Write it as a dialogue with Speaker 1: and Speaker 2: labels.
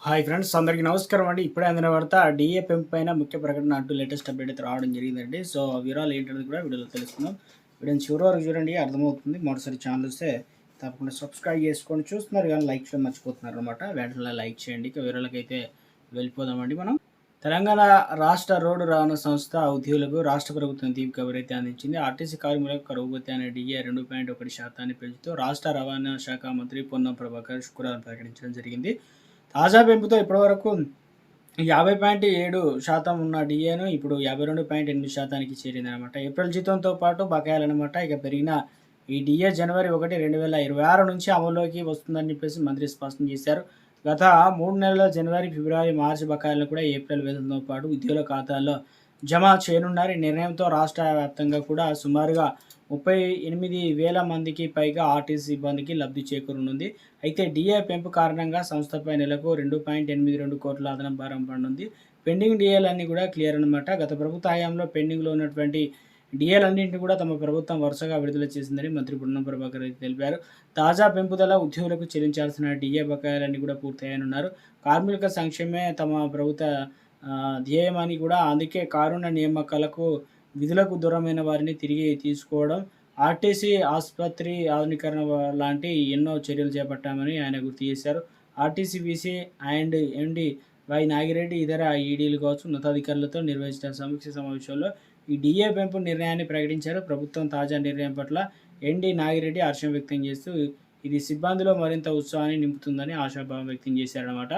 Speaker 1: Hi friends, అందరికీ నమస్కారం అండి. ఇప్పుడే అందిన వార్త డీఏ పెంపు పైన ముఖ్య ప్రకటన అంటూ లేటెస్ట్ అప్డేట్ అయితే రావడం జరిగిందండి. సో ఆ వివరాలు ఏంటనేది కూడా వీడియోలో తెలుసుకుందాం. వీడియోని చివరి వరకు చూడండి, అర్థమవుతుంది. మొదటిసారి ఛానల్ వస్తే తప్పకుండా సబ్స్క్రైబ్ చేసుకొని చూస్తున్నారు కానీ లైక్ చేయడం మర్చిపోతున్నారు అనమాట. వెంటనే లైక్ చేయండి. ఇక వివరాలకైతే వెళ్ళిపోదామండి మనం. తెలంగాణ రాష్ట్ర రోడ్డు రవాణా సంస్థ ఉద్యోగులకు రాష్ట్ర ప్రభుత్వం తీపి కబురైతే అందించింది. ఆర్టీసీ కార్మికులకు కరువు భత్యా అనే డీఏ 2.1% పెంచుతూ రాష్ట్ర రవాణా శాఖ మంత్రి పొన్నం ప్రభాకర్ శుక్రవారం ప్రకటించడం జరిగింది. తాజా పెంపుతో ఇప్పటివరకు 50.7% ఉన్న డీఏను ఇప్పుడు 52.8%కి చేరిందనమాట. ఏప్రిల్ జీతంతో పాటు బకాయిలనమాట. ఇక పెరిగిన ఈ డీఏ జనవరి 1, 2026 నుంచి అమల్లోకి వస్తుందని చెప్పేసి మంత్రి స్పష్టం చేశారు. గత 3 నెలల జనవరి, ఫిబ్రవరి, మార్చి బకాయిలను కూడా ఏప్రిల్ వేతనంతో పాటు ఉద్యోగుల ఖాతాల్లో జమ చేయనున్నారు. ఈ నిర్ణయంతో రాష్ట్ర వ్యాప్తంగా కూడా సుమారుగా 38,000 మందికి పైగా ఆర్టీసీ సిబ్బందికి లబ్ధి చేకూరనుంది. అయితే డీఏ పెంపు కారణంగా సంస్థపై నెలకు 2.82 కోట్ల అదనపు భారం పడనుంది. పెండింగ్ డీఏలన్నీ కూడా క్లియర్ అనమాట. గత ప్రభుత్వ హయాంలో పెండింగ్లో ఉన్నటువంటి డీఏలన్నింటినీ కూడా తమ ప్రభుత్వం వరుసగా విడుదల చేసిందని మంత్రి పొన్నం ప్రభాకర్ అయితే తెలిపారు. తాజా పెంపుదల ఉద్యోగులకు చెల్లించాల్సిన డీఏ బకాయిలన్నీ కూడా పూర్తయ్యాయన్నారు. కార్మికుల సంక్షేమమే తమ ప్రభుత్వ ధ్యేయమని కూడా, అందుకే కారుణ్య నియామకాలకు విధులకు దూరమైన వారిని తిరిగి తీసుకోవడం, ఆర్టీసీ ఆసుపత్రి ఆధునీకరణ లాంటి ఎన్నో చర్యలు చేపట్టామని ఆయన గుర్తు చేశారు. RTC VC and MD Y Nagireddy ఇతర ఈడీలు కావచ్చు ఉన్నతాధికారులతో నిర్వహించిన సమీక్ష సమావేశంలో ఈ డీఏ పెంపు నిర్ణయాన్ని ప్రకటించారు. ప్రభుత్వం తాజా నిర్ణయం పట్ల ఎండీ నాగిరెడ్డి హర్షం వ్యక్తం చేస్తూ ఇది సిబ్బందిలో మరింత ఉత్సాహాన్ని నింపుతుందని ఆశాభావం వ్యక్తం చేశారన్నమాట.